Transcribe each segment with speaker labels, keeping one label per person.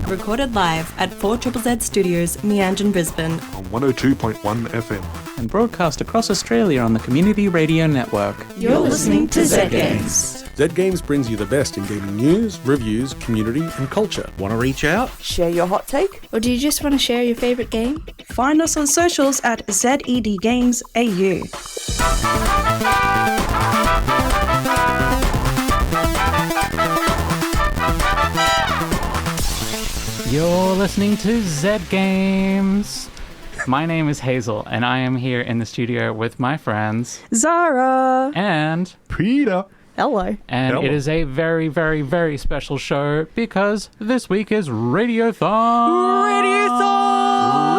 Speaker 1: recorded live at 4ZZZ Studios, Meanjin, Brisbane.
Speaker 2: On 102.1 FM.
Speaker 3: And broadcast across Australia on the Community Radio Network.
Speaker 1: You're listening to Zed Games.
Speaker 2: Zed Games brings you the best in gaming news, reviews, community and culture. Want to reach out?
Speaker 4: Share your hot take?
Speaker 5: Or do you just want to share your favourite game?
Speaker 6: Find us on socials at ZED Games AU.
Speaker 3: You're listening to Zed Games. My name is Hazel, and I am here in the studio with my friends
Speaker 6: Zara
Speaker 3: and
Speaker 2: Peter.
Speaker 6: Hello.
Speaker 3: And
Speaker 2: Hello.
Speaker 3: It is a very, very, very special show because this week is Radiothon.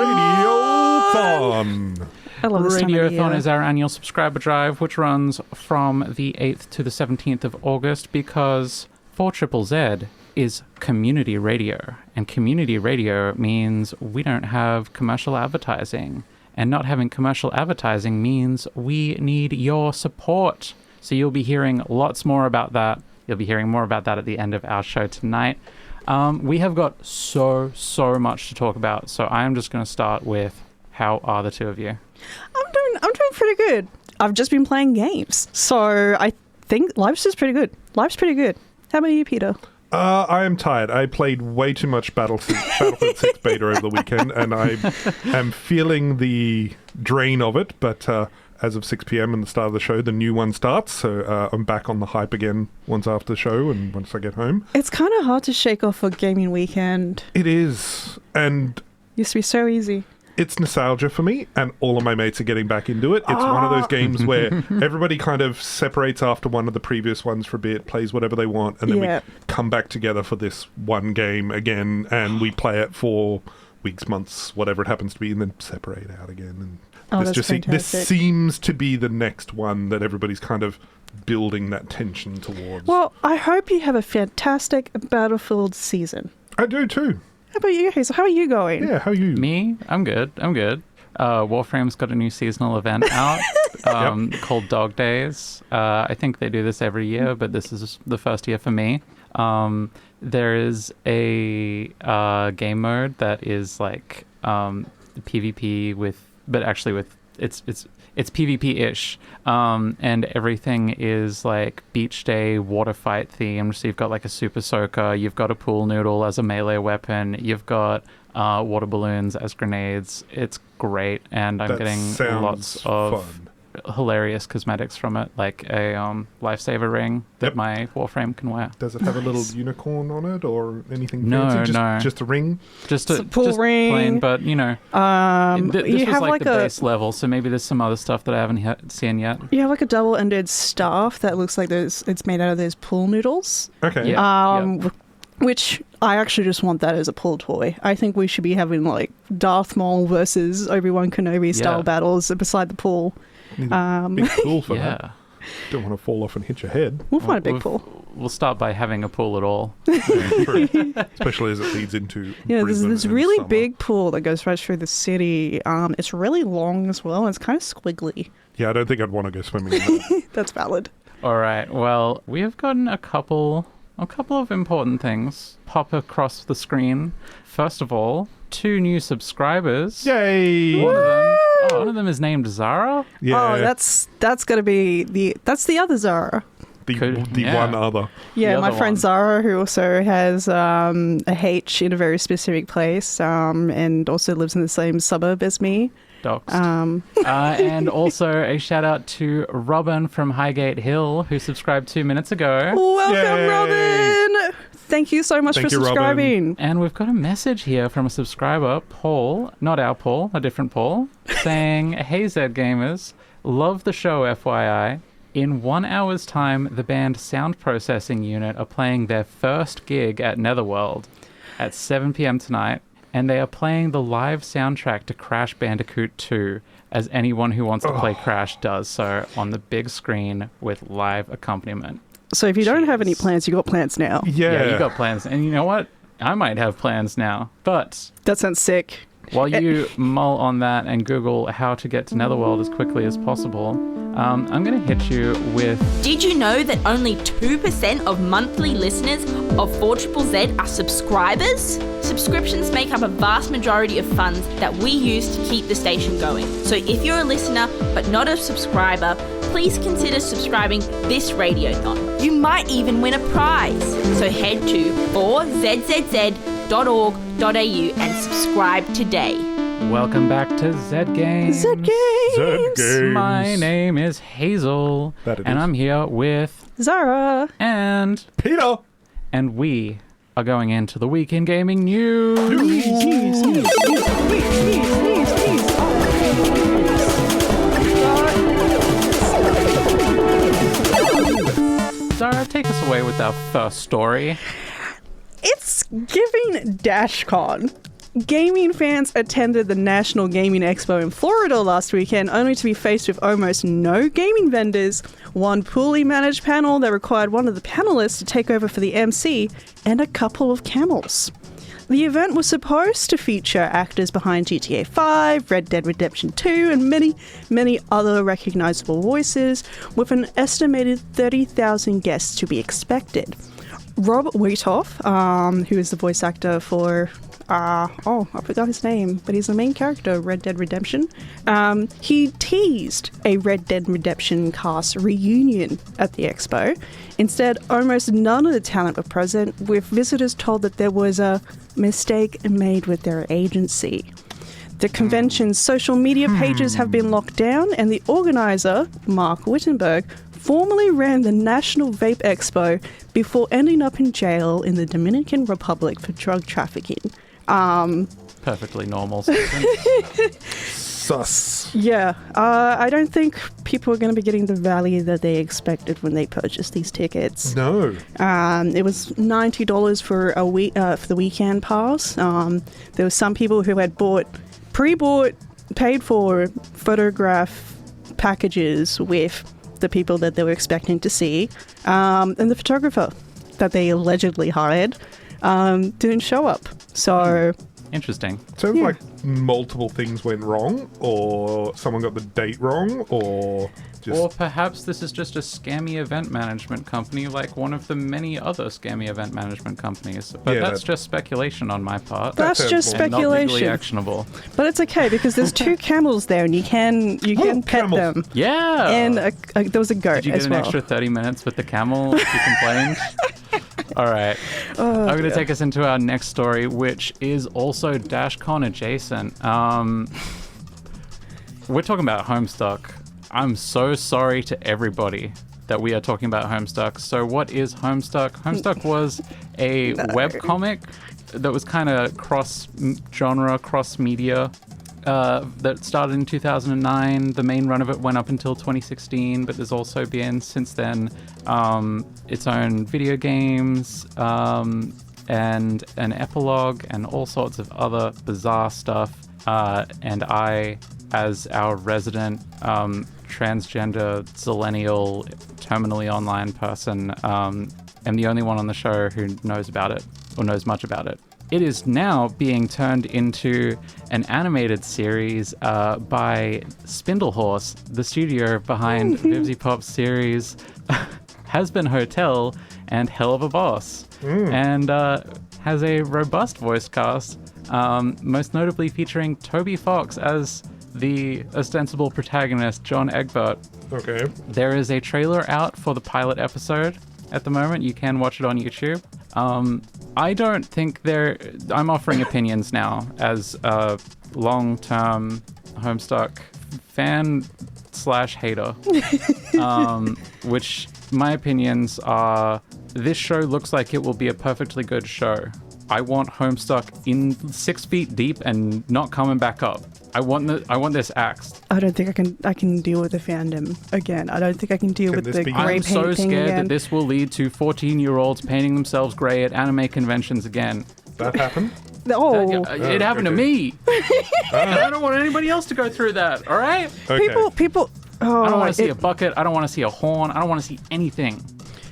Speaker 2: Radiothon.
Speaker 6: I love this time of
Speaker 3: Radiothon
Speaker 6: year.
Speaker 3: is our annual subscriber drive, which runs from the 8th to the 17th of August because 4ZZZ is community radio. And community radio means we don't have commercial advertising. And not having commercial advertising means we need your support. So you'll be hearing lots more about that. You'll be hearing more about that at the end of our show tonight. We have got so much to talk about. So I'm just going to start with, how are the two of you?
Speaker 6: I'm doing pretty good. I've just been playing games, so I think life's just pretty good. Life's pretty good. How about you, Peter?
Speaker 2: I am tired. I played way too much Battlefield 6 beta over the weekend, and I am feeling the drain of it, but as of 6 p.m. and the start of the show, the new one starts, so I'm back on the hype again once after the show and once I get home.
Speaker 6: It's kind of hard to shake off a gaming weekend.
Speaker 2: It is, and
Speaker 6: Used to be so easy.
Speaker 2: it's nostalgia for me, and all of my mates are getting back into it. It's one of those games where everybody kind of separates after one of the previous ones for a bit, plays whatever they want, and then we come back together for this one game again, and we play it for weeks, months, whatever it happens to be, and then separate out again. And this seems to be the next one that everybody's kind of building that tension towards.
Speaker 6: Well, I hope you have a fantastic Battlefield season.
Speaker 2: I do too.
Speaker 6: How about you, Hazel? How are you going?
Speaker 2: Yeah, how are you?
Speaker 3: Me? I'm good. Warframe's got a new seasonal event out called Dog Days. I think they do this every year, but this is the first year for me. There is a game mode that is like PvP it's PvP-ish, and everything is like beach day water fight themed. So you've got like a super soaker, you've got a pool noodle as a melee weapon, you've got water balloons as grenades. It's great, and I'm getting lots of hilarious cosmetics from it, like a lifesaver ring that my Warframe can wear.
Speaker 2: Does it have a little unicorn on it or anything
Speaker 3: No,
Speaker 2: fancy?
Speaker 3: no.
Speaker 2: Just a ring?
Speaker 3: Just
Speaker 6: a pool ring.
Speaker 3: Plain, but you know, this
Speaker 6: you
Speaker 3: was
Speaker 6: have
Speaker 3: like the
Speaker 6: a
Speaker 3: base level, so maybe there's some other stuff that I haven't seen yet.
Speaker 6: You have like a double-ended staff that looks like it's made out of those pool noodles.
Speaker 2: Okay.
Speaker 3: Yeah.
Speaker 6: Which I actually just want that as a pull toy. I think we should be having like Darth Maul versus Obi-Wan Kenobi style battles beside the pool.
Speaker 2: Big pool for that. Don't want to fall off and hit your head.
Speaker 6: We'll find a big pool.
Speaker 3: We'll start by having a pool at all.
Speaker 2: True. Especially as it leads into
Speaker 6: there's
Speaker 2: Brisbane
Speaker 6: this
Speaker 2: in
Speaker 6: really
Speaker 2: summer.
Speaker 6: big pool that goes right through the city. It's really long as well. And it's kind of squiggly.
Speaker 2: Yeah, I don't think I'd want to go swimming in that.
Speaker 6: That's valid.
Speaker 3: All right. Well, we have gotten a couple of important things pop across the screen. First of all, 2 new subscribers.
Speaker 2: Yay!
Speaker 3: One of them is named Zara.
Speaker 2: Yeah.
Speaker 6: Oh, that's gonna be the other Zara.
Speaker 2: The one other.
Speaker 6: Yeah,
Speaker 3: The
Speaker 6: my
Speaker 3: other
Speaker 6: friend
Speaker 3: one.
Speaker 6: Zara, who also has a H in a very specific place, and also lives in the same suburb as me.
Speaker 3: Doxed. And also a shout out to Robin from Highgate Hill, who subscribed 2 minutes ago.
Speaker 6: Welcome,
Speaker 2: Yay!
Speaker 6: Robin! Thank you so much
Speaker 2: Thank
Speaker 6: for
Speaker 2: you,
Speaker 6: subscribing.
Speaker 3: And we've got a message here from a subscriber, Paul, not our Paul, a different Paul, saying, "Hey Zed Gamers, love the show FYI. In 1 hour's time, the band Sound Processing Unit are playing their first gig at Netherworld at 7 p.m. tonight, and they are playing the live soundtrack to Crash Bandicoot 2, as anyone who wants to play Crash does so on the big screen with live accompaniment."
Speaker 6: So if you don't have any plans, you got plans now.
Speaker 2: Yeah.
Speaker 3: You got plans. And you know what? I might have plans now. But
Speaker 6: That sounds sick.
Speaker 3: while you mull on that and Google how to get to Netherworld as quickly as possible, I'm going to hit you with...
Speaker 4: Did you know that only 2% of monthly listeners of 4ZZZ are subscribers? Subscriptions make up a vast majority of funds that we use to keep the station going. So if you're a listener but not a subscriber, please consider subscribing this Radiothon. You might even win a prize. So head to 4zzz.org.au and subscribe today.
Speaker 3: Welcome back to Zed Games.
Speaker 6: Zed Games.
Speaker 2: Zed Games.
Speaker 3: My name is Hazel, and I'm here with
Speaker 6: Zara
Speaker 3: and
Speaker 2: Peter.
Speaker 3: And we are going into the week in gaming news. Zara, take us away with our first story.
Speaker 6: It's giving DashCon. Gaming fans attended the National Gaming Expo in Florida last weekend, only to be faced with almost no gaming vendors, one poorly managed panel that required one of the panelists to take over for the MC, and a couple of camels. The event was supposed to feature actors behind GTA 5, Red Dead Redemption 2, and many, many other recognizable voices, with an estimated 30,000 guests to be expected. Rob Waitoff, who is the voice actor for... I forgot his name, but he's the main character of Red Dead Redemption. He teased a Red Dead Redemption cast reunion at the expo. Instead, almost none of the talent were present, with visitors told that there was a mistake made with their agency. The convention's social media pages have been locked down, and the organizer, Mark Wittenberg, formally ran the National Vape Expo before ending up in jail in the Dominican Republic for drug trafficking.
Speaker 3: Perfectly normal.
Speaker 2: Sus.
Speaker 6: Yeah, I don't think people are going to be getting the value that they expected when they purchased these tickets.
Speaker 2: No.
Speaker 6: It was $90 for a week for the weekend pass. There were some people who had pre-bought, paid for photograph packages with the people that they were expecting to see, and the photographer that they allegedly hired didn't show up. So
Speaker 3: interesting.
Speaker 2: Sounds like multiple things went wrong, or someone got the date wrong, or just...
Speaker 3: Or perhaps this is just a scammy event management company like one of the many other scammy event management companies. But that's just speculation on my part.
Speaker 6: That's just speculation.
Speaker 3: Not legally actionable.
Speaker 6: But it's okay because there's two camels there and you can pet
Speaker 2: camels.
Speaker 6: them.
Speaker 3: Yeah.
Speaker 6: And there was a goat as well.
Speaker 3: Did you get an extra 30 minutes with the camel if you complained? All right. I'm going to take us into our next story, which is also DashCon adjacent. We're talking about Homestuck. I'm so sorry to everybody that we are talking about Homestuck. So what is Homestuck? Homestuck was a webcomic that was kind of cross-genre, cross-media, that started in 2009. The main run of it went up until 2016, but there's also been, since then, its own video games, and an epilogue, and all sorts of other bizarre stuff. And I, as our resident transgender, zillennial, terminally online person, am the only one on the show who knows about it, or knows much about it. It is now being turned into an animated series by Spindlehorse, the studio behind Vivzy Pop's series Has Been Hotel and Hell of a Boss, and has a robust voice cast, most notably featuring Toby Fox as the ostensible protagonist, John Egbert.
Speaker 2: Okay.
Speaker 3: There is a trailer out for the pilot episode at the moment. You can watch it on YouTube. I don't think I'm offering opinions now as a long-term Homestuck fan / hater, which my opinions are, this show looks like it will be a perfectly good show. I want Homestuck in 6 feet deep and not coming back up. I want this axed.
Speaker 6: I don't think I can deal with the fandom again. I don't think I can deal with the grey
Speaker 3: I'm
Speaker 6: paint
Speaker 3: so
Speaker 6: thing
Speaker 3: scared
Speaker 6: again.
Speaker 3: that this will lead to 14-year-olds painting themselves grey at anime conventions again.
Speaker 2: That happened?
Speaker 3: It happened to me. And I don't want anybody else to go through that, all right?
Speaker 2: Okay.
Speaker 6: People. Oh,
Speaker 3: I don't want to see a bucket. I don't want to see a horn. I don't want to see anything.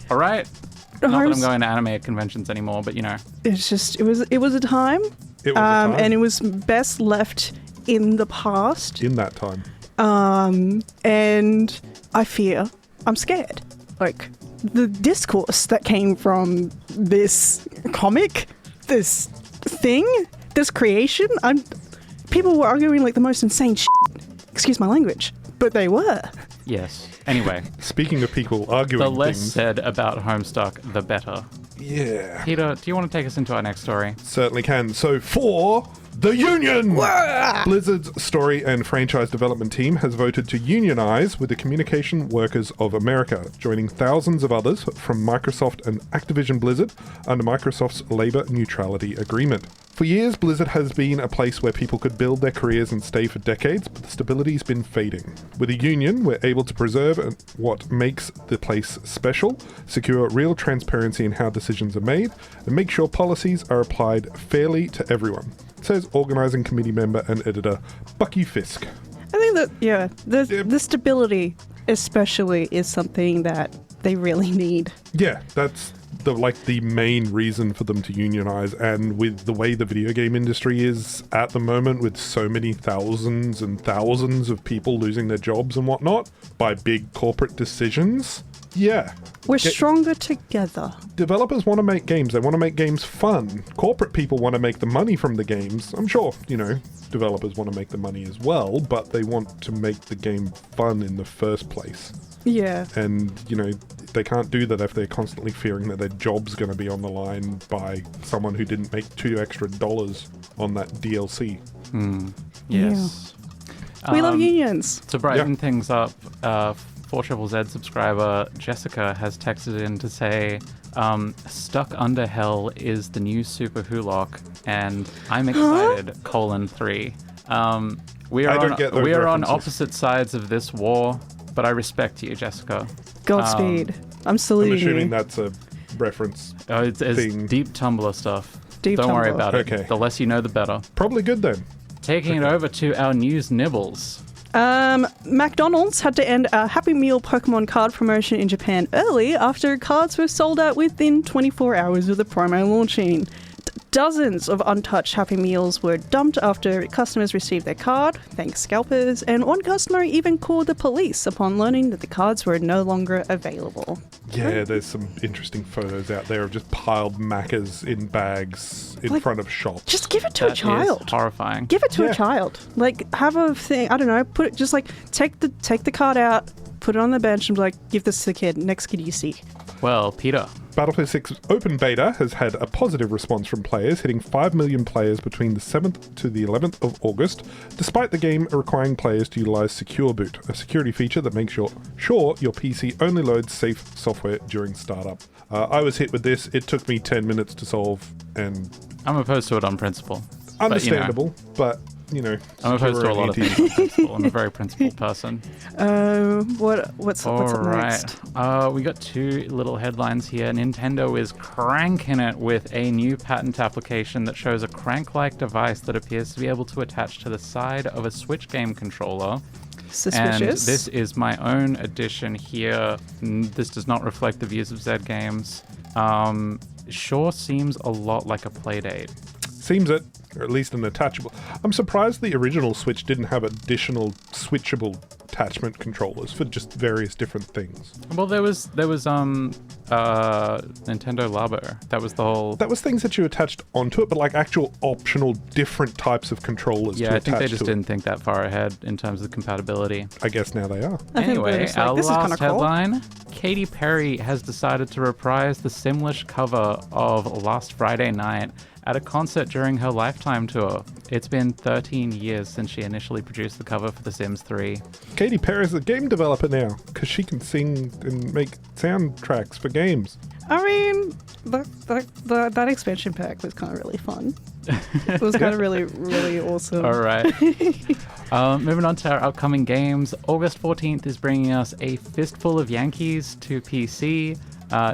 Speaker 3: All right? Not that I'm going to anime conventions anymore, but you know.
Speaker 6: It's just, it was a time.
Speaker 2: It was a time.
Speaker 6: And it was best left in the past.
Speaker 2: In that time.
Speaker 6: And I fear, I'm scared. Like, the discourse that came from this comic, this thing, this creation, people were arguing like the most insane shit. Excuse my language, but they were.
Speaker 3: Yes. Anyway.
Speaker 2: Speaking of people arguing
Speaker 3: the less
Speaker 2: things,
Speaker 3: said about Homestuck, the better.
Speaker 2: Yeah.
Speaker 3: Peter, do you want to take us into our next story?
Speaker 2: Certainly can. So for the Union! Blizzard's story and franchise development team has voted to unionize with the Communication Workers of America, joining thousands of others from Microsoft and Activision Blizzard under Microsoft's labor neutrality agreement. For years, Blizzard has been a place where people could build their careers and stay for decades, but the stability's been fading. With a union, we're able to preserve what makes the place special, secure real transparency in how decisions are made, and make sure policies are applied fairly to everyone, says organizing committee member and editor Bucky Fisk.
Speaker 6: I think that, the stability especially is something that they really need.
Speaker 2: Yeah, that's the main reason for them to unionize, and with the way the video game industry is at the moment, with so many thousands and thousands of people losing their jobs and whatnot by big corporate decisions, yeah.
Speaker 6: We're stronger together.
Speaker 2: Developers want to make games. They want to make games fun. Corporate people want to make the money from the games. I'm sure, developers want to make the money as well, but they want to make the game fun in the first place.
Speaker 6: Yeah.
Speaker 2: And, they can't do that if they're constantly fearing that their job's going to be on the line by someone who didn't make $2 extra on that DLC.
Speaker 3: Yes.
Speaker 6: Yeah. We love unions.
Speaker 3: To brighten things up, 4ZZZ subscriber Jessica has texted in to say, Stuck Under Hell is the new Super Hulock, and I'm excited, :3. We are on opposite sides of this war, but I respect you, Jessica.
Speaker 6: Godspeed. I'm saluting
Speaker 2: I'm assuming
Speaker 6: you.
Speaker 2: that's a reference
Speaker 3: It's
Speaker 2: thing.
Speaker 3: deep Tumblr stuff.
Speaker 6: Deep
Speaker 3: Don't worry
Speaker 6: Tumblr.
Speaker 3: about it.
Speaker 2: Okay.
Speaker 3: The less you know, the better.
Speaker 2: Probably good then.
Speaker 3: Taking it over to our news nibbles.
Speaker 6: McDonald's had to end a Happy Meal Pokemon card promotion in Japan early after cards were sold out within 24 hours of the promo launching. Dozens of untouched Happy Meals were dumped after customers received their card, thanks scalpers, and one customer even called the police upon learning that the cards were no longer available.
Speaker 2: Yeah, there's some interesting photos out there of just piled Maccas in bags in front of shops.
Speaker 6: Just give it to a child.
Speaker 3: Is horrifying.
Speaker 6: Give it to a child. Like, have a thing, I don't know, put it, just like, take the card out, put it on the bench and be like, give this to the kid, next kid you see.
Speaker 3: Well, Peter.
Speaker 2: Battlefield 6 Open Beta has had a positive response from players, hitting 5 million players between the 7th to the 11th of August, despite the game requiring players to utilize Secure Boot, a security feature that makes sure your PC only loads safe software during startup. I was hit with this. It took me 10 minutes to solve, and
Speaker 3: I'm opposed to it on principle.
Speaker 2: understandable, but
Speaker 3: I'm opposed to a lot of things on principle. I'm a very principled person.
Speaker 6: What's up next?
Speaker 3: We got two little headlines here. Nintendo is cranking it with a new patent application that shows a crank-like device that appears to be able to attach to the side of a Switch game controller.
Speaker 6: Suspicious.
Speaker 3: And this is my own addition here. This does not reflect the views of Zed Games. Sure seems a lot like a Playdate.
Speaker 2: Seems it, or at least an attachable. I'm surprised the original Switch didn't have additional switchable attachment controllers for just various different things.
Speaker 3: Well, there was Nintendo Labo. That was the whole.
Speaker 2: That was things that you attached onto it, but like actual optional different types of controllers.
Speaker 3: Yeah,
Speaker 2: to
Speaker 3: I think they
Speaker 2: attach
Speaker 3: just
Speaker 2: to
Speaker 3: didn't think that far ahead in terms of compatibility.
Speaker 2: I guess now they are.
Speaker 3: Anyway, our
Speaker 6: this is
Speaker 3: last
Speaker 6: kinda cool.
Speaker 3: headline: Katy Perry has decided to reprise the Simlish cover of Last Friday Night at a concert during her Lifetime tour. It's been 13 years since she initially produced the cover for The Sims 3.
Speaker 2: Katy Perry's a game developer now because she can sing and make soundtracks for games.
Speaker 6: I mean, that expansion pack was kind of really fun. It was kind of really, really awesome.
Speaker 3: All right. Moving on to our upcoming games. August 14th is bringing us A Fistful of Yankees to PC,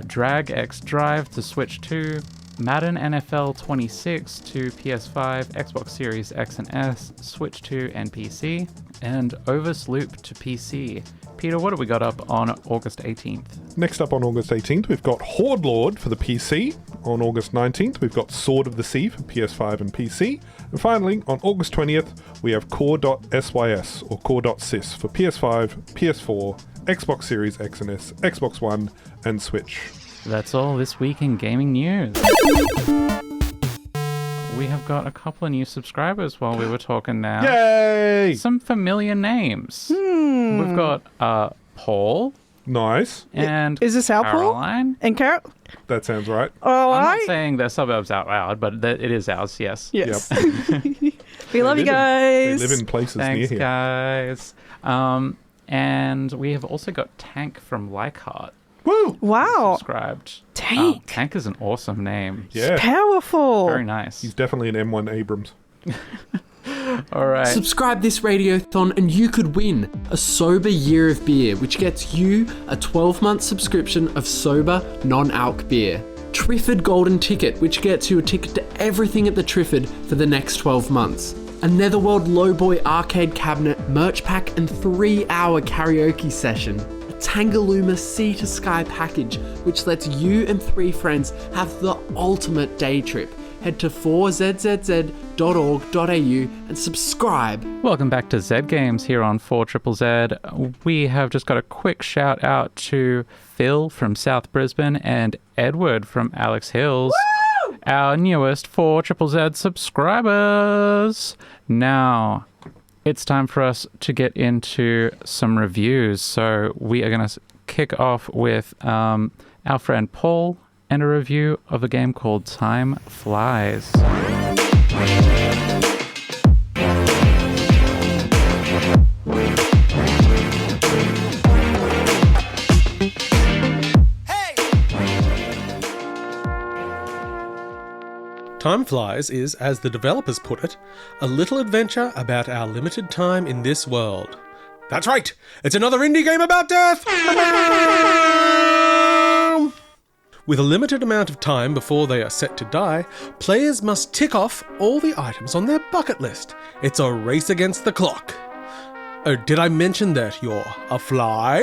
Speaker 3: Drag X Drive to Switch 2, Madden NFL 26 to PS5, Xbox Series X and S, Switch 2 and PC, and Oversloop to PC. Peter, what have we got up on August 18th?
Speaker 2: Next up on August 18th, we've got Horde Lord for the PC. On August 19th, we've got Sword of the Sea for PS5 and PC. And finally, on August 20th, we have Core.sys or Core.sys for PS5, PS4, Xbox Series X and S, Xbox One, and Switch.
Speaker 3: That's all this week in gaming news. We have got a couple of new subscribers while we were talking now.
Speaker 2: Yay!
Speaker 3: Some familiar names. We've got Paul.
Speaker 2: Nice.
Speaker 3: And
Speaker 6: Is this our Paul?
Speaker 3: Caroline.
Speaker 6: And Carol?
Speaker 2: That sounds right.
Speaker 6: Oh,
Speaker 3: I'm not saying the suburbs out loud, but it is ours, yes.
Speaker 6: Yes. We love you guys.
Speaker 2: They live in places
Speaker 3: Thanks,
Speaker 2: near here.
Speaker 3: guys. And we have also got Tank from Leichhardt.
Speaker 2: Woo!
Speaker 6: Wow.
Speaker 3: Subscribed.
Speaker 6: Tank.
Speaker 3: Tank is an awesome name.
Speaker 2: Yeah.
Speaker 6: Powerful.
Speaker 3: Very nice.
Speaker 2: He's definitely an M1 Abrams.
Speaker 3: All right.
Speaker 7: Subscribe this Radiothon and you could win a sober year of beer, which gets you a 12-month subscription of sober, non-alc beer. Triffid Golden Ticket, which gets you a ticket to everything at the Triffid for the next 12 months. A Netherworld Lowboy arcade cabinet, merch pack, and 3-hour karaoke session. A Tangaluma Sea to Sky package, which lets you and 3 friends have the ultimate day trip. Head to 4zzz.org.au and subscribe.
Speaker 3: Welcome back to Zed Games here on 4ZZZ. We have just got a quick shout out to Phil from South Brisbane and Edward from Alex Hills, our newest 4ZZZ subscribers. Now, it's time for us to get into some reviews. So we are going to kick off with our friend Paul and a review of a game called Time Flies.
Speaker 8: Time Flies is, as the developers put it, a little adventure about our limited time in this world. That's right! It's another indie game about death! With a limited amount of time before they are set to die, players must tick off all the items on their bucket list. It's a race against the clock. Oh, did I mention that you're a fly?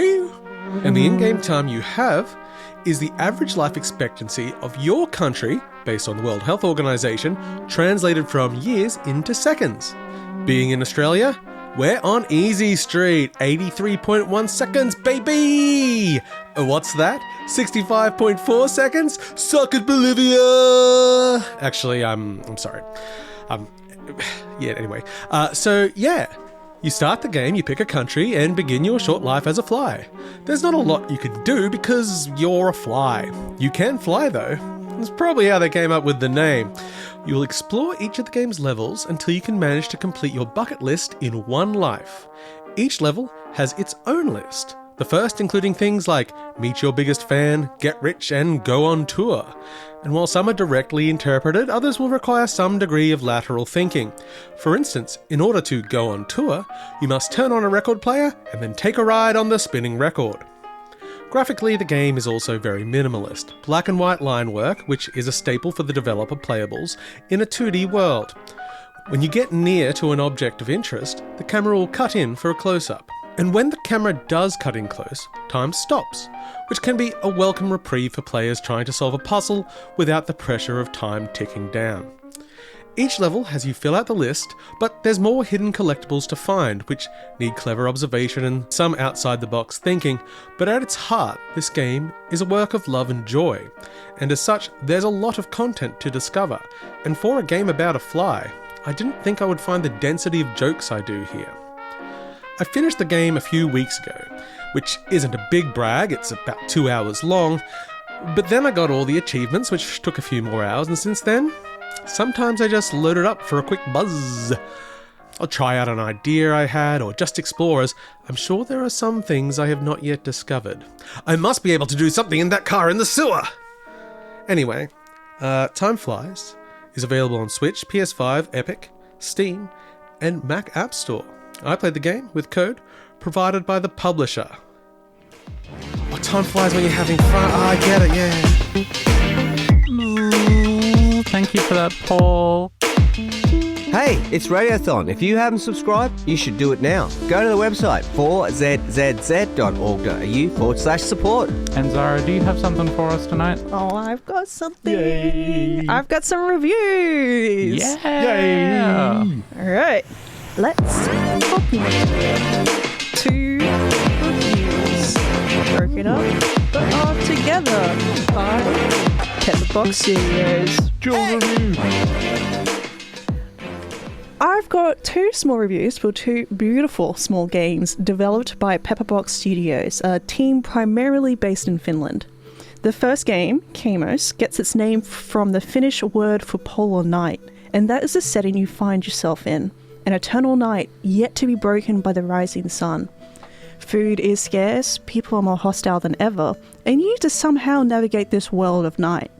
Speaker 8: And the in-game time you have is the average life expectancy of your country, based on the World Health Organization, translated from years into seconds. Being in Australia, we're on Easy Street, 83.1 seconds, baby! What's that? 65.4 seconds? Suck it, Bolivia! Actually, I'm sorry. Anyway. You start the game, you pick a country, and begin your short life as a fly. There's not a lot you can do because you're a fly. You can fly, though. That's probably how they came up with the name. You will explore each of the game's levels until you can manage to complete your bucket list in one life. Each level has its own list. The first including things like meet your biggest fan, get rich, and go on tour. And while some are directly interpreted, others will require some degree of lateral thinking. For instance, in order to go on tour, you must turn on a record player and then take a ride on the spinning record. Graphically, the game is also very minimalist. Black and white line work, which is a staple for the developer Playables, in a 2D world. When you get near to an object of interest, the camera will cut in for a close-up. And when the camera does cut in close, time stops, which can be a welcome reprieve for players trying to solve a puzzle without the pressure of time ticking down. Each level has you fill out the list, but there's more hidden collectibles to find, which need clever observation and some outside-the-box thinking, but at its heart, this game is a work of love and joy, and as such, there's a lot of content to discover, and for a game about a fly, I didn't think I would find the density of jokes I do here. I finished the game a few weeks ago, which isn't a big brag, it's about 2 hours long, but then I got all the achievements, which took a few more hours, and since then, sometimes I just load it up for a quick buzz. I'll try out an idea I had, or just explore, as I'm sure there are some things I have not yet discovered. I must be able to do something in that car in the sewer! Anyway, Time Flies is available on Switch, PS5, Epic, Steam, and Mac App Store. I played the game with code provided by the publisher. Oh, time flies when you're having fun. Oh, I get it, yeah.
Speaker 3: Thank you for that, Paul.
Speaker 9: Hey, it's Radiothon. If you haven't subscribed, you should do it now. Go to the website 4zzz.org.au/support.
Speaker 3: And Zara, do you have something for us tonight?
Speaker 6: Oh, I've got something.
Speaker 2: Yay.
Speaker 6: I've got some reviews.
Speaker 3: Yeah.
Speaker 6: All right. Let's hop into 2 reviews. broken up, but are together by Pepperbox Studios. I've got 2 small reviews for 2 beautiful small games developed by Pepperbox Studios, a team primarily based in Finland. The first game, Kaamos, gets its name from the Finnish word for polar night, and that is the setting you find yourself in, an eternal night yet to be broken by the rising sun. Food is scarce, people are more hostile than ever, and you need to somehow navigate this world of night.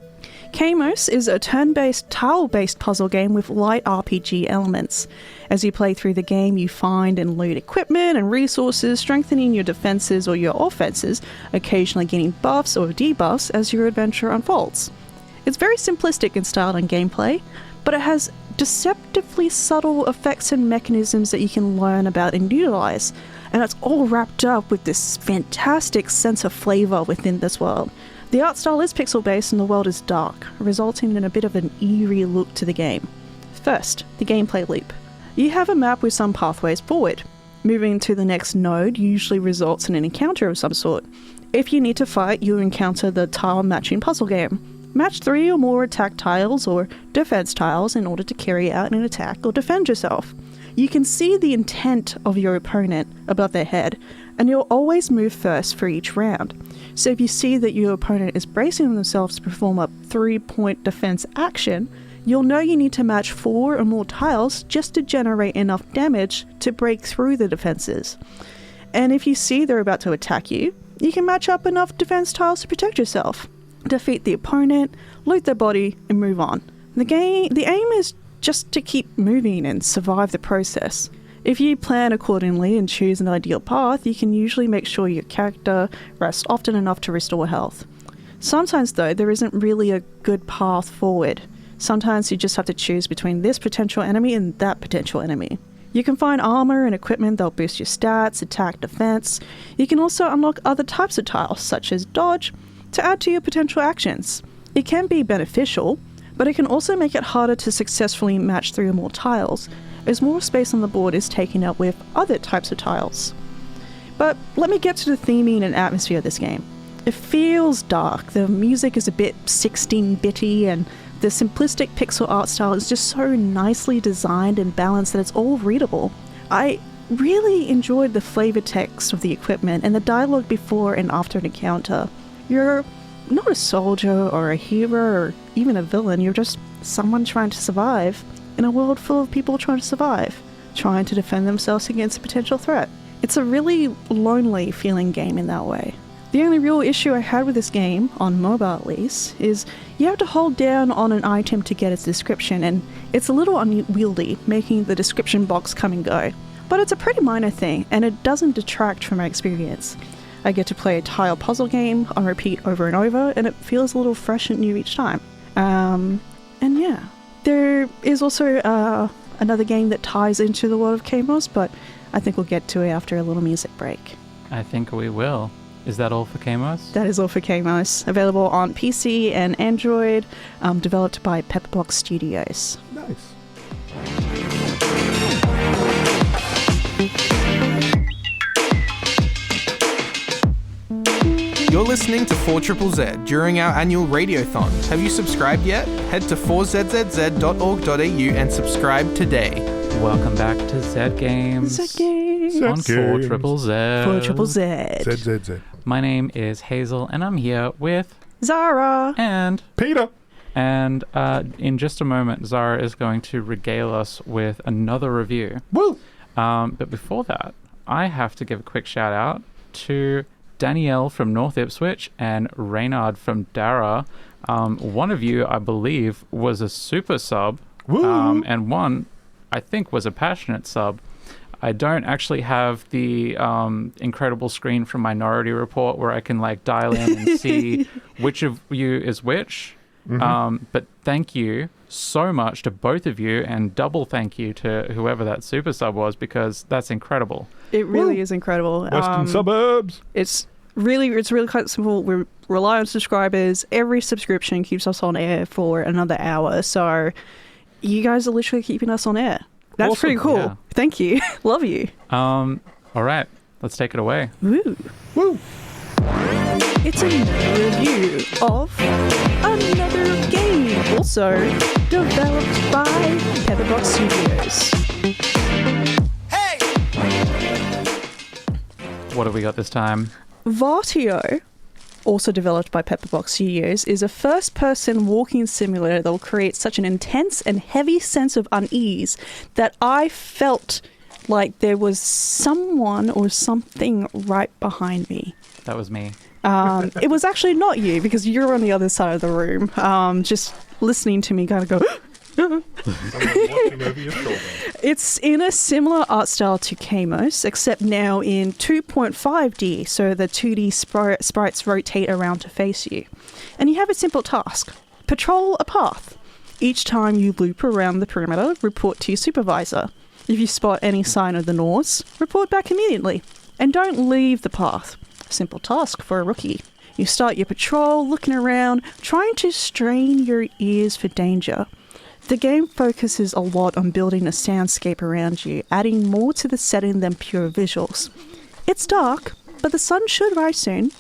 Speaker 6: Kaamos is a turn-based, tile-based puzzle game with light RPG elements. As you play through the game, you find and loot equipment and resources, strengthening your defenses or your offenses, occasionally getting buffs or debuffs as your adventure unfolds. It's very simplistic in style and gameplay, but it has deceptively subtle effects and mechanisms that you can learn about and utilize, and it's all wrapped up with this fantastic sense of flavor within this world. The art style is pixel-based and the world is dark, resulting in a bit of an eerie look to the game. First, the gameplay loop. You have a map with some pathways forward. Moving to the next node usually results in an encounter of some sort. If you need to fight, you encounter the tile matching puzzle game. Match 3 or more attack tiles or defense tiles in order to carry out an attack or defend yourself. You can see the intent of your opponent above their head, and you'll always move first for each round. So if you see that your opponent is bracing themselves to perform a 3-point defense action, you'll know you need to match 4 or more tiles just to generate enough damage to break through the defenses. And if you see they're about to attack you, you can match up enough defense tiles to protect yourself, defeat the opponent, loot their body, and move on. The aim is just to keep moving and survive the process. If you plan accordingly and choose an ideal path, you can usually make sure your character rests often enough to restore health. Sometimes, though, there isn't really a good path forward. Sometimes you just have to choose between this potential enemy and that potential enemy. You can find armor and equipment that'll boost your stats, attack, defense. You can also unlock other types of tiles, such as dodge, to add to your potential actions. It can be beneficial, but it can also make it harder to successfully match 3 or more tiles, as more space on the board is taken up with other types of tiles. But let me get to the theming and atmosphere of this game. It feels dark, the music is a bit 16-bitty, and the simplistic pixel art style is just so nicely designed and balanced that it's all readable. I really enjoyed the flavor text of the equipment and the dialogue before and after an encounter. You're not a soldier or a hero or even a villain, you're just someone trying to survive in a world full of people trying to survive, trying to defend themselves against a potential threat. It's a really lonely feeling game in that way. The only real issue I had with this game, on mobile at least, is you have to hold down on an item to get its description, and it's a little unwieldy, making the description box come and go. But it's a pretty minor thing, and it doesn't detract from my experience. I get to play a tile puzzle game on repeat over and over, and it feels a little fresh and new each time. And yeah. There is also another game that ties into the world of Kaamos, but I think we'll get to it after a little music break.
Speaker 3: I think we will. Is that all for Kaamos?
Speaker 6: That is all for Kaamos. Available on PC and Android, developed by Pepperbox Studios.
Speaker 2: Nice.
Speaker 10: You're listening to 4ZZZ during our annual Radiothon. Have you subscribed yet? Head to 4zzz.org.au and subscribe today.
Speaker 3: Welcome back to Zed Games.
Speaker 6: Zed Games.
Speaker 3: On 4ZZZ.
Speaker 6: 4ZZZ.
Speaker 2: ZZZ.
Speaker 3: My name is Hazel, and I'm here with
Speaker 6: Zara.
Speaker 3: and
Speaker 2: Peter.
Speaker 3: And in just a moment, Zara is going to regale us with another review.
Speaker 2: Woo!
Speaker 3: But before that, I have to give a quick shout out to Danielle from North Ipswich and Reynard from Dara. One of you, I believe, was a super sub, and one, I think, was a passionate sub. I don't actually have the incredible screen from Minority Report where I can dial in and see which of you is which. Mm-hmm. But thank you so much to both of you, and double thank you to whoever that super sub was, because that's incredible.
Speaker 6: It really is incredible.
Speaker 2: Western suburbs.
Speaker 6: It's really quite simple. We rely on subscribers. Every subscription keeps us on air for another hour. So you guys are literally keeping us on air. That's
Speaker 2: awesome.
Speaker 6: Pretty cool.
Speaker 3: Yeah.
Speaker 6: Thank you. Love you.
Speaker 3: All right, let's take it away.
Speaker 6: Woo.
Speaker 2: Woo.
Speaker 6: It's another review of another game, also developed by Pepperbox Studios.
Speaker 3: What have we got this time?
Speaker 6: Vartio, also developed by Pepperbox Studios, is a first-person walking simulator that will create such an intense and heavy sense of unease that I felt like there was someone or something right behind me.
Speaker 3: That was me.
Speaker 6: It was actually not you, because you're on the other side of the room, just listening to me kind of go... It's in a similar art style to Kaamos, except now in 2.5D, so the 2D sprites rotate around to face you. And you have a simple task. Patrol a path. Each time you loop around the perimeter, report to your supervisor. If you spot any sign of the Norse, report back immediately. And don't leave the path. Simple task for a rookie. You start your patrol, looking around, trying to strain your ears for danger. The game focuses a lot on building a soundscape around you, adding more to the setting than pure visuals. It's dark, but the sun should rise soon.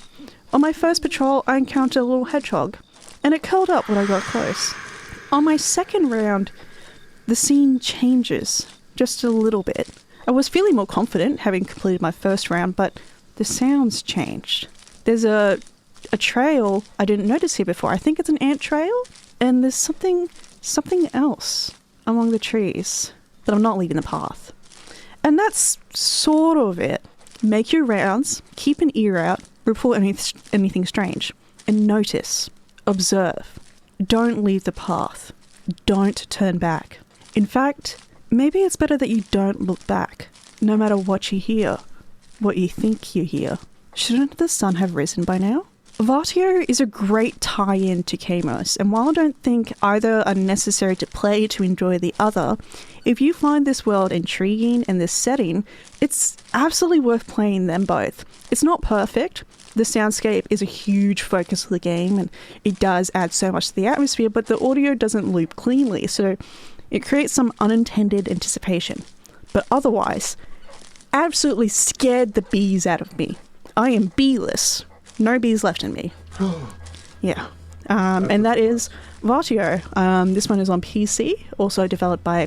Speaker 6: On my first patrol, I encountered a little hedgehog, and it curled up when I got close. On my second round, the scene changes, just a little bit. I was feeling more confident, having completed my first round, but the sounds changed. There's a trail I didn't notice here before. I think it's an ant trail, and there's something else among the trees, but I'm not leaving the path. And that's sort of it. Make your rounds, keep an ear out, report anything strange, and notice, observe. Don't leave the path. Don't turn back. In fact, maybe it's better that you don't look back, no matter what you hear, what you think you hear. Shouldn't the sun have risen by now? Vartio is a great tie-in to Kaamos, and while I don't think either are necessary to play to enjoy the other, if you find this world intriguing and this setting, it's absolutely worth playing them both. It's not perfect. The soundscape is a huge focus of the game, and it does add so much to the atmosphere, but the audio doesn't loop cleanly, so it creates some unintended anticipation. But otherwise, absolutely scared the bees out of me. I am beeless. No bees left in me. Yeah. And that is Vartio. This one is on PC, also developed by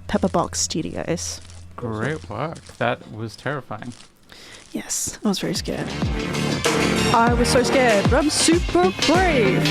Speaker 6: Pepperbox Studios.
Speaker 3: Great work. That was terrifying.
Speaker 6: Yes, I was very scared. I was so scared, but I'm super brave.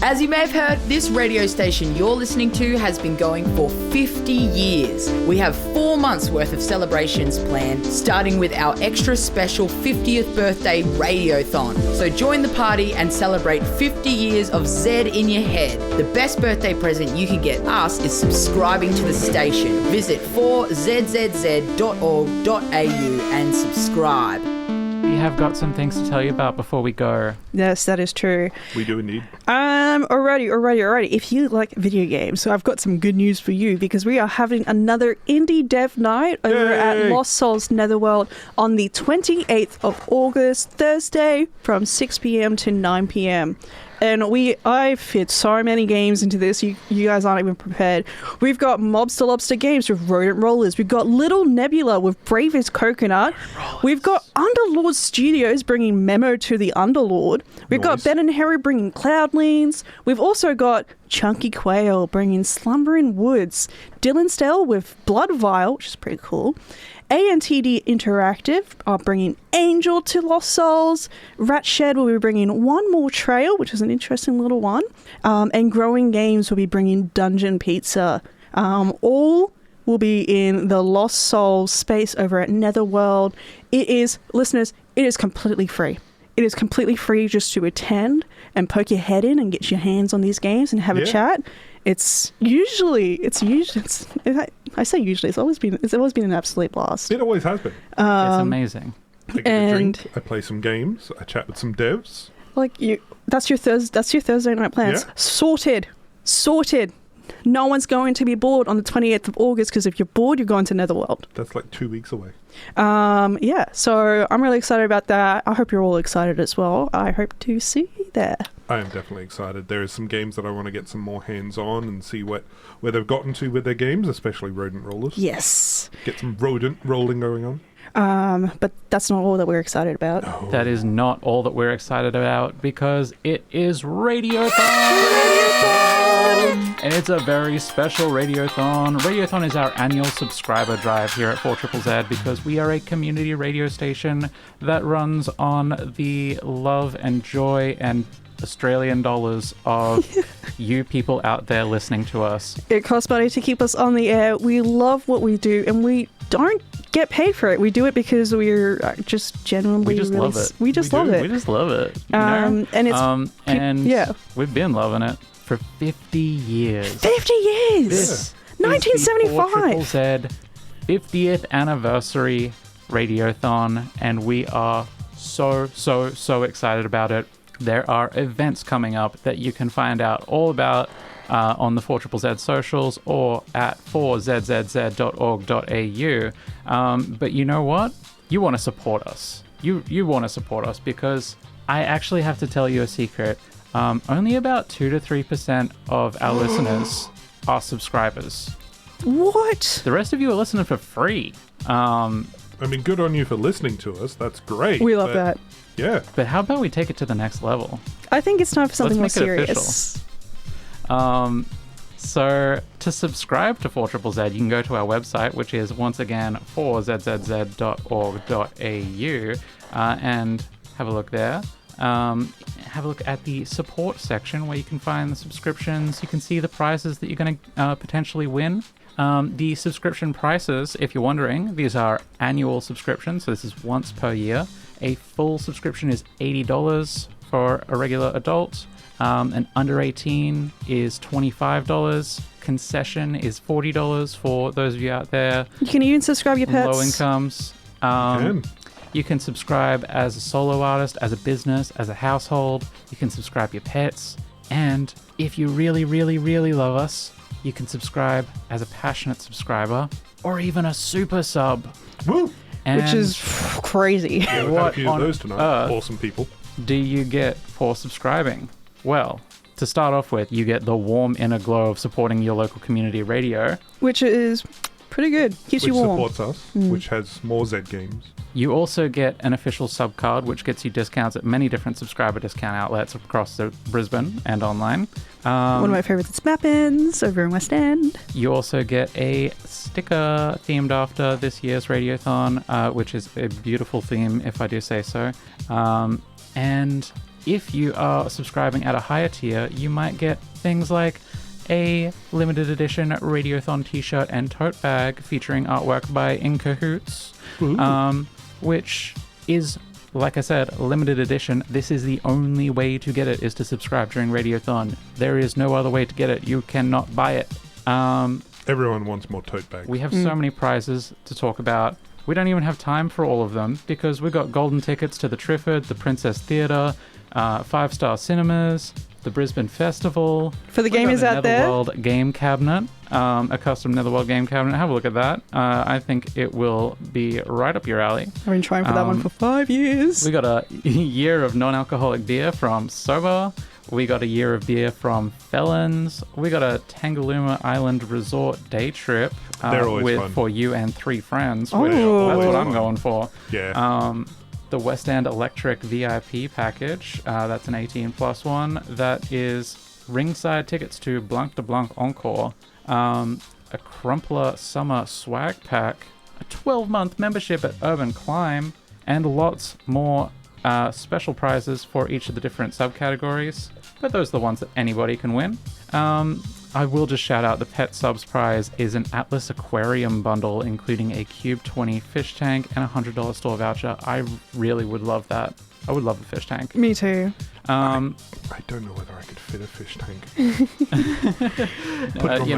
Speaker 11: As you may have heard, this radio station you're listening to has been going for 50 years. We have 4 months worth of celebrations planned, starting with our extra special 50th birthday Radiothon. So join the party and celebrate 50 years of Zed in your head. The best birthday present you can get us is subscribing to the station. Visit 4zzz.org.au and subscribe.
Speaker 3: We have got some things to tell you about before we go.
Speaker 6: Yes, that is true.
Speaker 2: We do indeed.
Speaker 6: Alrighty. If you like video games, so I've got some good news for you, because we are having another indie dev night over at Lost Souls Netherworld on the 28th of August, Thursday, from 6 p.m. to 9 p.m. And I fit so many games into this, you guys aren't even prepared. We've got Mobster Lobster Games with Rodent Rollers. We've got Little Nebula with Bravest Coconut. We've got Underlord Studios bringing Memo to the Underlord. We've got Ben and Harry bringing Cloudlines. We've also got Chunky Quail bringing Slumbering Woods. Dylan Stell with Blood Vial, which is pretty cool. ANTD Interactive are bringing Angel to Lost Souls. Rat Shed will be bringing One More Trail, which is an interesting little one. And Growing Games will be bringing Dungeon Pizza. All will be in the Lost Souls space over at Netherworld. It is, listeners, it is completely free. It is completely free just to attend and poke your head in and get your hands on these games and have a chat. I say usually, it's always been an absolute blast.
Speaker 2: It always has been.
Speaker 3: It's amazing.
Speaker 2: I get a drink, I play some games, I chat with some devs.
Speaker 6: That's your Thursday night plans. Yeah. Sorted. No one's going to be bored on the 28th of August, because if you're bored, you're going to Netherworld.
Speaker 2: That's like 2 weeks away.
Speaker 6: So I'm really excited about that. I hope you're all excited as well. I hope to see you there.
Speaker 2: I am definitely excited. There is some games that I want to get some more hands-on and see where they've gotten to with their games, especially rodent rollers.
Speaker 6: Yes.
Speaker 2: Get some rodent rolling going on.
Speaker 6: But that's not all that we're excited about.
Speaker 2: No.
Speaker 3: That is not all that we're excited about because it is Radiothon! And it's a very special Radiothon. Radiothon is our annual subscriber drive here at 4ZZZ because we are a community radio station that runs on the love and joy and Australian dollars of you people out there listening to us.
Speaker 6: It costs money to keep us on the air. We love what we do, and we don't get paid for it. We do it because we're just genuinely
Speaker 3: love it.
Speaker 6: We just love it.
Speaker 3: We just love it.
Speaker 6: And it's
Speaker 3: and we've been loving it for 50 years.
Speaker 6: 50 years.
Speaker 3: This
Speaker 6: 1975.
Speaker 3: is the 50th anniversary Radiothon, and we are so excited about it. There are events coming up that you can find out all about on the 4ZZZ socials or at 4zzz.org.au. But you know what? You want to support us. You want to support us because I actually have to tell you a secret. Only about 2 to 3% of our listeners are subscribers.
Speaker 6: What?
Speaker 3: The rest of you are listening for free.
Speaker 2: I mean, good on you for listening to us. That's great.
Speaker 6: We love that.
Speaker 2: Yeah.
Speaker 3: But how about we take it to the next level?
Speaker 6: I think it's time for something more
Speaker 3: Let's make it
Speaker 6: serious.
Speaker 3: official. So to subscribe to 4ZZZ, you can go to our website, which is once again 4zzz.org.au, and have a look there. Have a look at the support section where you can find the subscriptions. You can see the prizes that you're going to potentially win. The subscription prices, if you're wondering, these are annual subscriptions, so this is once per year. A full subscription is $80 for a regular adult. And under 18 is $25. Concession is $40 for those of you out there.
Speaker 6: You can even subscribe your pets.
Speaker 3: Low incomes. You can subscribe as a solo artist, as a business, as a household. You can subscribe your pets. And if you really, really, really love us, you can subscribe as a passionate subscriber or even a super sub.
Speaker 2: Woo!
Speaker 6: Which is crazy.
Speaker 2: Yeah, we've had a few of those tonight. Awesome people.
Speaker 3: Do you get for subscribing? Well, to start off with, you get the warm inner glow of supporting your local community radio.
Speaker 6: Which is pretty good. Keeps you warm.
Speaker 2: Which supports us, which has more Zed Games.
Speaker 3: You also get an official sub card, which gets you discounts at many different subscriber discount outlets across Brisbane and online.
Speaker 6: One of my favorites is Mappins over in West End.
Speaker 3: You also get a sticker themed after this year's Radiothon, which is a beautiful theme, if I do say so. And if you are subscribing at a higher tier, you might get things like a limited edition Radiothon t-shirt and tote bag featuring artwork by In Cahoots, which is, like I said, limited edition. This is the only way to get it, is to subscribe during Radiothon. There is no other way to get it. You cannot buy it.
Speaker 2: Everyone wants more tote bags.
Speaker 3: We have so many prizes to talk about. We don't even have time for all of them because we've got golden tickets to the Triffid, the Princess Theatre, 5-Star Cinemas, the Brisbane Festival.
Speaker 6: For the gamers out there,
Speaker 3: Netherworld game cabinet, a custom Netherworld game cabinet. Have a look at that. I think it will be right up your alley.
Speaker 6: I've been trying for that one for 5 years.
Speaker 3: We got a year of non-alcoholic beer from Sober. We got a year of beer from Felons. We got a Tangalooma Island Resort day trip for you and 3 friends. That's what I'm going for.
Speaker 2: Yeah.
Speaker 3: The West End Electric VIP package. That's an 18+ one. That is ringside tickets to Blanc de Blanc Encore. A Crumpler Summer swag pack. A 12-month membership at Urban Climb. And lots more special prizes for each of the different subcategories. But those are the ones that anybody can win. I will just shout out the Pet Subs prize is an Atlas Aquarium bundle, including a Cube 20 fish tank and a $100 store voucher. I really would love that. I would love a fish tank.
Speaker 6: Me too.
Speaker 2: I don't know whether I could fit a fish tank.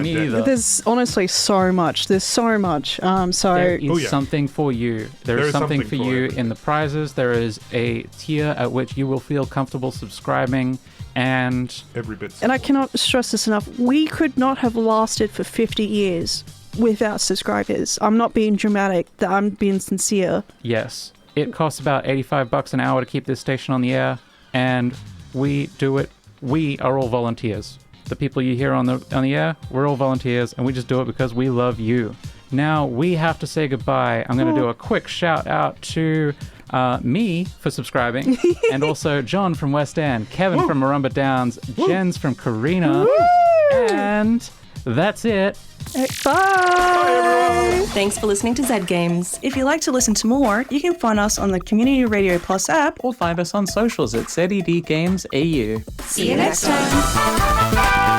Speaker 3: Me either.
Speaker 6: There's honestly so much. There's so much.
Speaker 3: There is something for you. There is something for you in the prizes. There is a tier at which you will feel comfortable subscribing. And
Speaker 2: every bit.
Speaker 6: And I cannot stress this enough. We could not have lasted for 50 years without subscribers. I'm not being dramatic. I'm being sincere.
Speaker 3: Yes. It costs about $85 an hour to keep this station on the air, and we do it we are all volunteers. The people you hear on the air, we're all volunteers, and we just do it because we love you. Now we have to say goodbye. I'm going to do a quick shout out to me for subscribing, and also John from West End, Kevin from Marumba Downs, Jens from Carina, and that's it.
Speaker 6: Bye.
Speaker 1: Thanks for listening to Zed Games. If you'd like to listen to more, you can find us on the Community Radio Plus app
Speaker 3: Or find us on socials at ZED Games AU.
Speaker 1: See you next time.